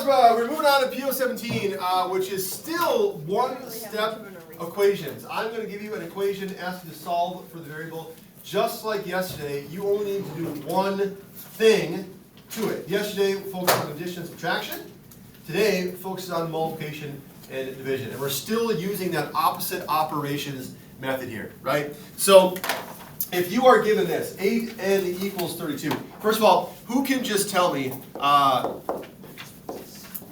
Algebra, we're moving on to PO17, which is still one-step equations. I'm going to give you an equation, ask you to solve for the variable. Just like yesterday, you only need to do one thing to it. Yesterday, we focused on addition and subtraction. Today, it focuses on multiplication and division. And we're still using that opposite operations method here, right? So, if you are given this, 8n equals 32. First of all, who can just tell me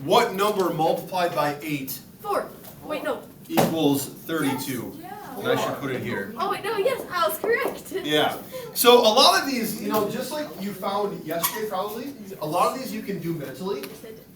what number multiplied by 8 4. Wait, no. equals 32? Yes. And I should put it here. Oh, wait, no, yes, I was correct. Yeah. So a lot of these, just like you found yesterday probably, a lot of these you can do mentally,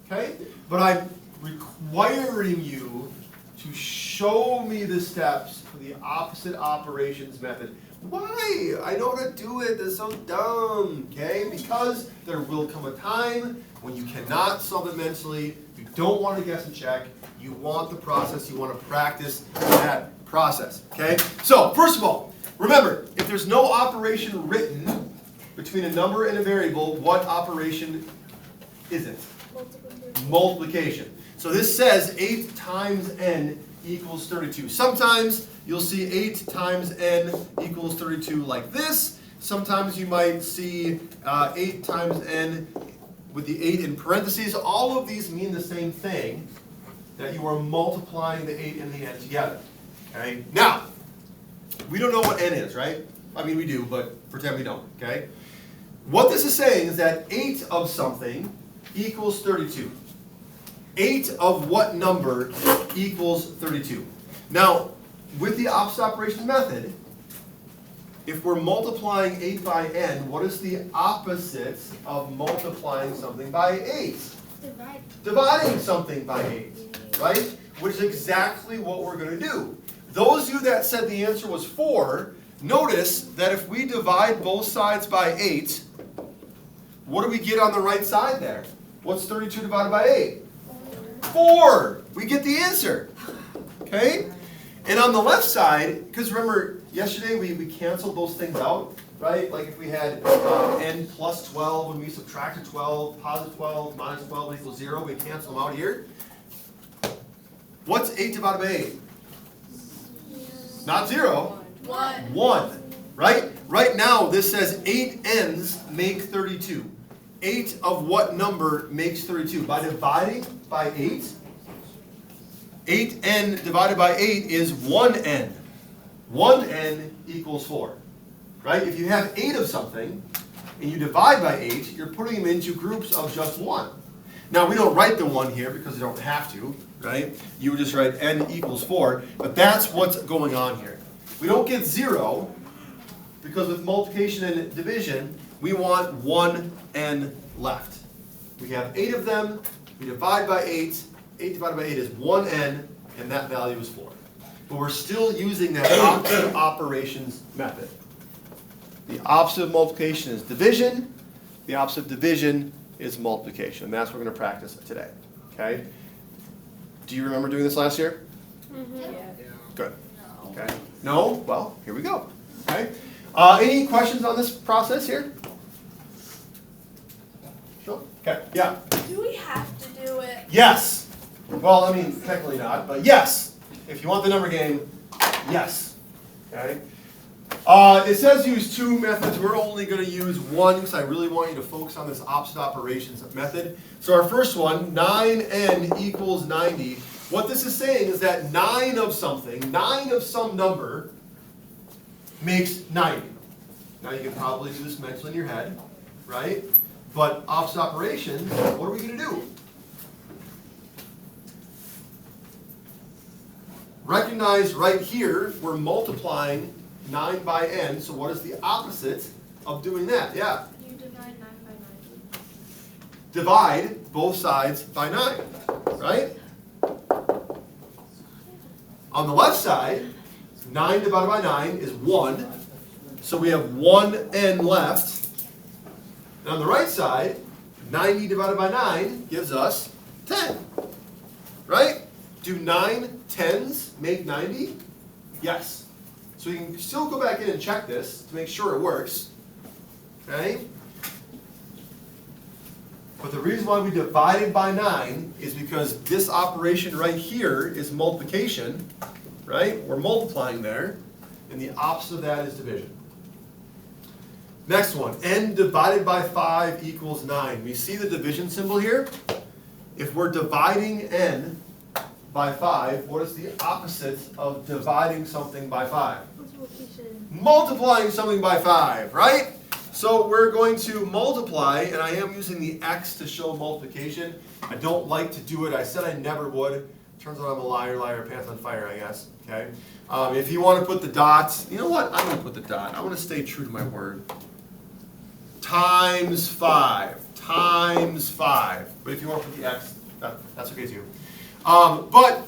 okay? But I'm requiring you to show me the steps for the opposite operations method. Why? I know how to do it. That's so dumb, okay? Because there will come a time when you cannot solve it mentally. You don't want to guess and check. You want the process. You want to practice that process, okay? So, first of all, remember, if there's no operation written between a number and a variable, what operation is it? Multiplication. So this says 8 times n equals 32. Sometimes you'll see 8 times n equals 32 like this. Sometimes you might see 8 times n with the 8 in parentheses. All of these mean the same thing, that you are multiplying the 8 and the n together. Okay? Now, we don't know what n is, right? I mean, we do, but pretend we don't, okay? What this is saying is that 8 of something equals 32. 8 of what number equals 32? Now, with the opposite operations method, if we're multiplying 8 by n, what is the opposite of multiplying something by 8? Dividing something by 8, right? Which is exactly what we're going to do. Those of you that said the answer was 4, notice that if we divide both sides by 8, what do we get on the right side there? What's 32 divided by 8? 4. We get the answer. Okay? And on the left side, because remember, yesterday we canceled those things out, right? Like if we had n plus 12, when we subtracted 12, positive 12, minus 12 equals 0, we cancel them out here. What's 8 divided by 8? Not 0. 1. Right? Right now, this says 8 n's make 32. 8 of what number makes 32? By dividing by 8. 8n divided by 8 is 1n. 1n equals 4. Right? If you have 8 of something, and you divide by 8, you're putting them into groups of just 1. Now, we don't write the 1 here because you don't have to, right? You would just write n equals 4, but that's what's going on here. We don't get 0, because with multiplication and division, we want 1n left. We have 8 of them, we divide by 8, 8 divided by 8 is 1n, and that value is 4. But we're still using that opposite operations method. The opposite of multiplication is division, the opposite of division is multiplication, and that's what we're going to practice today. Okay? Do you remember doing this last year? Mm-hmm. Yeah. Good. Okay. No? Well, here we go. Okay. Any questions on this process here? Sure. Okay. Yeah. Do we have to do it? Yes. Well, I mean, technically not, but yes. If you want the number game, yes. Okay. It says use 2 methods. We're only going to use one because I really want you to focus on this opposite operations method. So our first one, 9n equals 90. What this is saying is that 9 of something, 9 of some number, makes 90. Now you can probably do this mentally in your head, right? But opposite operations, what are we going to do? Recognize right here, we're multiplying 9 by n, so what is the opposite of doing that? Yeah? You divide 9 by 90. Divide both sides by 9, right? On the left side, 9 divided by 9 is 1, so we have 1n left. And on the right side, 90 divided by 9 gives us 10, right? Do 9 tens make 90? Yes. So you can still go back in and check this to make sure it works. Okay? But the reason why we divided by 9 is because this operation right here is multiplication, right? We're multiplying there, and the opposite of that is division. Next one, n divided by 5 equals 9. We see the division symbol here? If we're dividing n by 5, what is the opposite of dividing something by 5? Multiplication. Multiplying something by 5, right? So we're going to multiply, and I am using the x to show multiplication. I don't like to do it. I said I never would. Turns out I'm a liar, pants on fire, I guess. Okay. If you want to put the dots, you know what? I'm going to put the dot. I want to stay true to my word. Times 5. Times 5. But if you want to put the x, that's okay too. But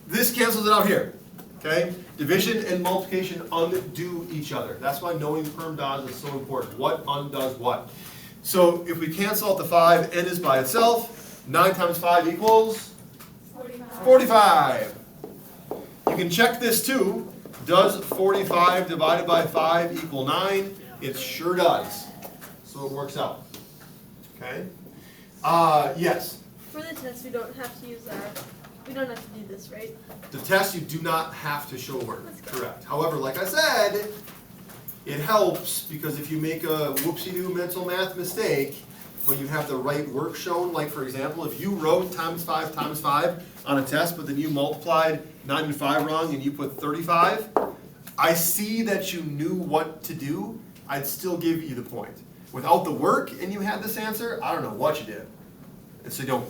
this cancels it out here. Okay? Division and multiplication undo each other. That's why knowing perm dots is so important. What undoes what? So if we cancel out the 5, n is by itself. 9 times 5 equals? 45. You can check this too. Does 45 divided by 5 equal 9? It sure does. So it works out. Okay? Yes? For the test, we don't have to use that. We don't have to do this, right? The test, you do not have to show work. Correct. However, like I said, it helps because if you make a whoopsie-doo mental math mistake, but you have the right work shown, like for example, if you wrote times 5 on a test, but then you multiplied 9 and 5 wrong and you put 35, I see that you knew what to do, I'd still give you the point. Without the work and you had this answer, I don't know what you did. And so you don't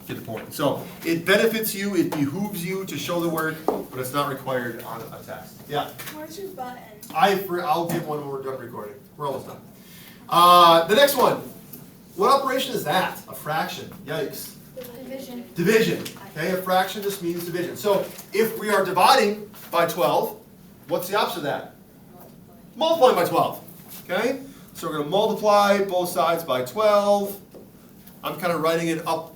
get the point. So it benefits you, it behooves you to show the work, but it's not required on a test. Yeah? Where's your button? I'll give one when we're done recording. We're almost done. The next one. What operation is that? A fraction. Yikes. Division. Division. Okay, a fraction just means division. So if we are dividing by 12, what's the opposite of that? Multiplying by 12. Okay? So we're going to multiply both sides by 12. I'm kind of writing it up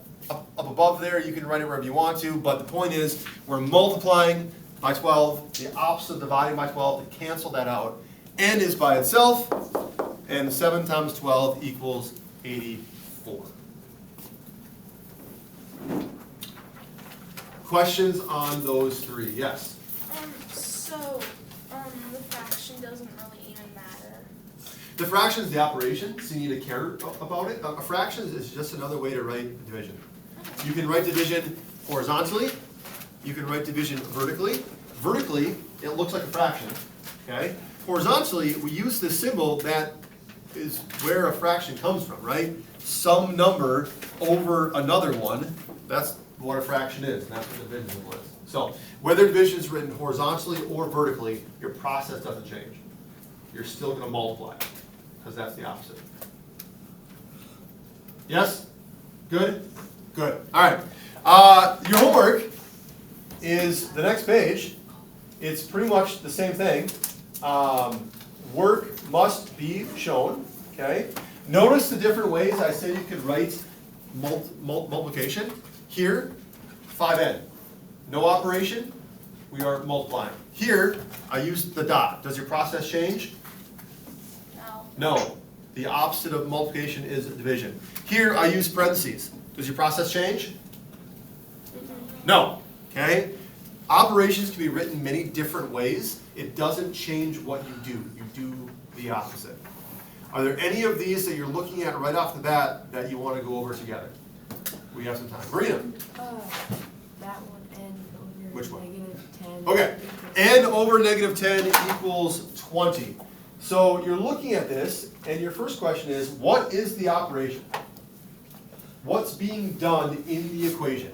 above there. You can write it wherever you want to, but the point is we're multiplying by 12. The opposite of dividing by 12, to cancel that out. N is by itself, and 7 times 12 equals 84. Questions on those three? Yes? The fraction doesn't really even matter. The fraction is the operation, so you need to care about it. A fraction is just another way to write division. You can write division horizontally. You can write division vertically. Vertically, it looks like a fraction. Okay? Horizontally, we use this symbol that is where a fraction comes from, right? Some number over another one. That's what a fraction is, and that's what the division symbol is. So, whether division is written horizontally or vertically, your process doesn't change. You're still going to multiply, because that's the opposite. Yes? Good? Good. All right. Your homework is the next page. It's pretty much the same thing. Work must be shown. Okay. Notice the different ways I said you could write multiplication. Here, 5n. No operation. We are multiplying. Here, I used the dot. Does your process change? No. No. The opposite of multiplication is division. Here, I use parentheses. Does your process change? No. Okay? Operations can be written many different ways. It doesn't change what you do. You do the opposite. Are there any of these that you're looking at right off the bat that you want to go over together? We have some time. Marina. That one, n over Which one? -10. Okay. N over -10 equals 20. So you're looking at this, and your first question is, what is the operation? What's being done in the equation?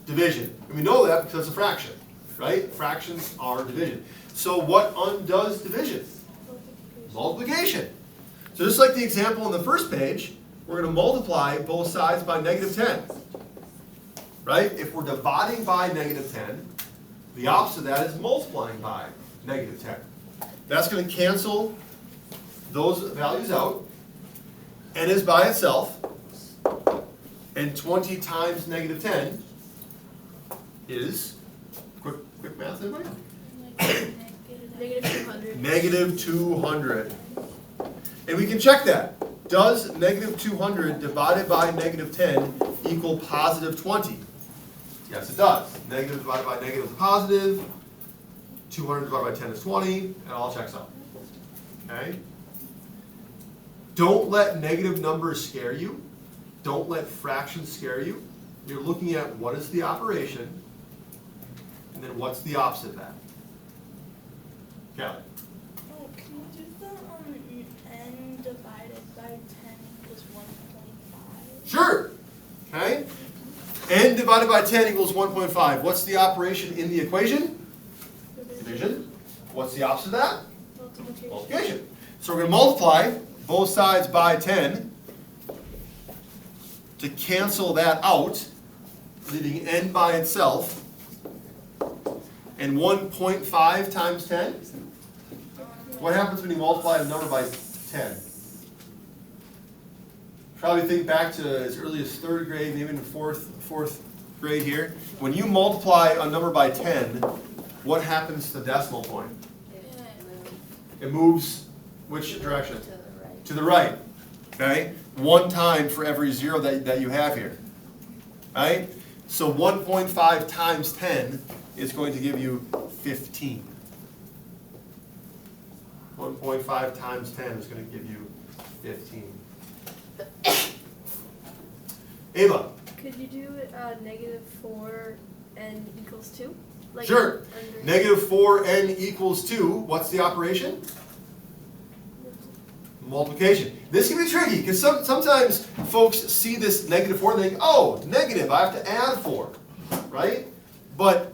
Division. And we know that because it's a fraction, right? Fractions are division. So what undoes division? Multiplication. So just like the example on the first page, we're going to multiply both sides by -10. Right? If we're dividing by -10, the opposite of that is multiplying by -10. That's going to cancel those values out. N is by itself. And 20 times -10 is, quick math, anybody? -200. -200. And we can check that. Does negative 200 divided by negative 10 equal positive 20? Yes, it does. Negative divided by negative is positive. 200 divided by 10 is 20, and it all checks out. Okay? Don't let negative numbers scare you. Don't let fractions scare you. You're looking at what is the operation, and then what's the opposite of that. Callie. Oh, can you do the n divided by 10 equals 1.5? Sure. Okay? N divided by 10 equals 1.5. What's the operation in the equation? Division. What's the opposite of that? Multiplication. Multiplication. So we're going to multiply both sides by 10 to cancel that out, leaving n by itself. And 1.5 times 10? What happens when you multiply a number by 10? Probably think back to as early as 3rd grade, maybe in the fourth grade here. When you multiply a number by 10, what happens to the decimal point? It moves which direction? To the right. Okay? 1 time for every 0 that you have here. Right? So 1.5 times 10 is going to give you 15. 1.5 times 10 is going to give you 15. Ava. Could you do negative 4 n equals 2? Like Sure. under- Negative 4n equals 2. What's the operation? Multiplication. This can be tricky because sometimes folks see this negative 4 and think, oh, negative, I have to add 4. Right? But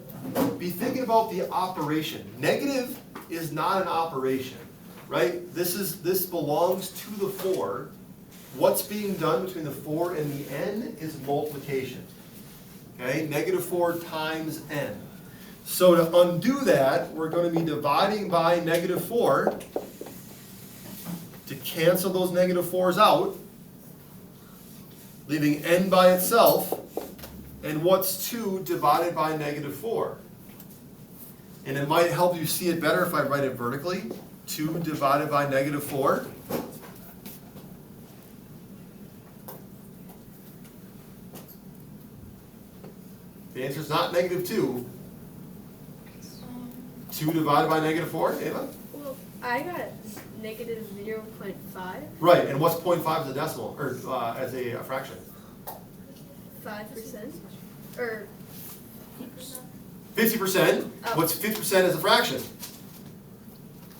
be thinking about the operation. Negative is not an operation. Right? This belongs to the 4. What's being done between the 4 and the n is multiplication. Okay? Negative 4 times n. So to undo that, we're going to be dividing by negative 4 to cancel those negative 4s out, leaving n by itself. And what's 2 divided by negative 4? And it might help you see it better if I write it vertically. 2 divided by negative 4. The answer is not negative 2. 2 divided by negative 4, Ava? Well, I got negative 0.5. Right, and what's 0.5 as a decimal, or as a fraction? 5%? Or 50%. Oh. What's 50% as a fraction?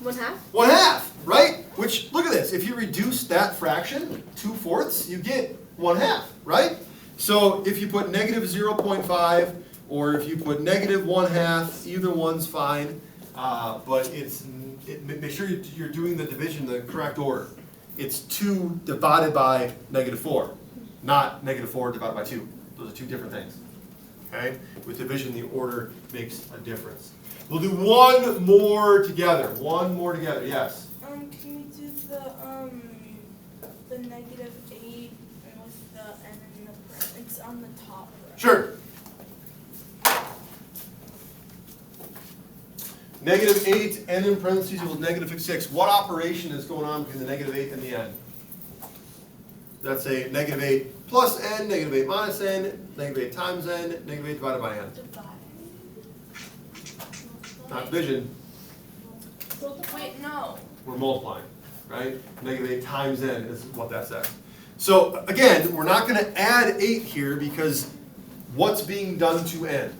1/2? 1/2, right? Which, look at this, if you reduce that fraction, 2/4, you get 1/2, right? So if you put negative 0.5, or if you put negative 1/2, either one's fine, but make sure you're doing the division in the correct order. It's 2 divided by negative 4, not negative 4 divided by 2. Those are two different things. Okay? With division, the order makes a difference. We'll do one more together. One more together, yes. Can we do the negative 8 with the n in the front? It's on the top row. Sure. Negative 8, n in parentheses equals negative 56. What operation is going on between the negative 8 and the n? That's a negative 8 plus n, negative 8 minus n, negative 8 times n, negative 8 divided by n. Divide. Not division, Wait, no. we're multiplying, right? Negative 8 times n is what that says. So again, we're not going to add 8 here because what's being done to n?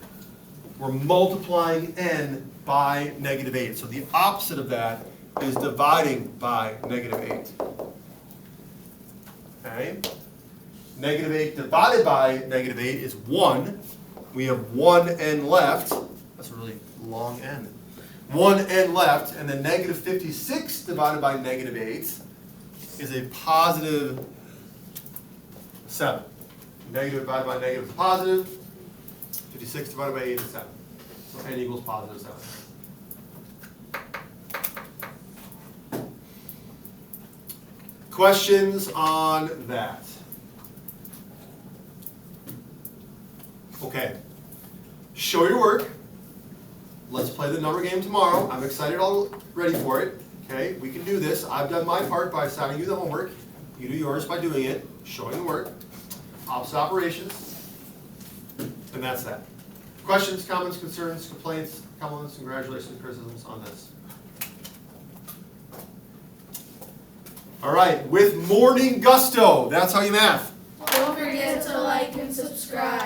We're multiplying n by negative 8. So the opposite of that is dividing by negative 8. Okay? Negative 8 divided by negative 8 is 1. We have 1 n left. That's a really long n. 1 n left, and then negative 56 divided by negative 8 is a positive 7. Negative divided by negative is positive. 56 divided by 8 is 7. So n equals positive 7. Questions on that? Okay. Show your work. Let's play the number game tomorrow. I'm excited already for it. Okay, we can do this. I've done my part by assigning you the homework. You do yours by doing it, showing the work, opposite operations, and that's that. Questions, comments, concerns, complaints, compliments, congratulations, criticisms on this? All right, with morning gusto, that's how you math. Don't forget to like and subscribe.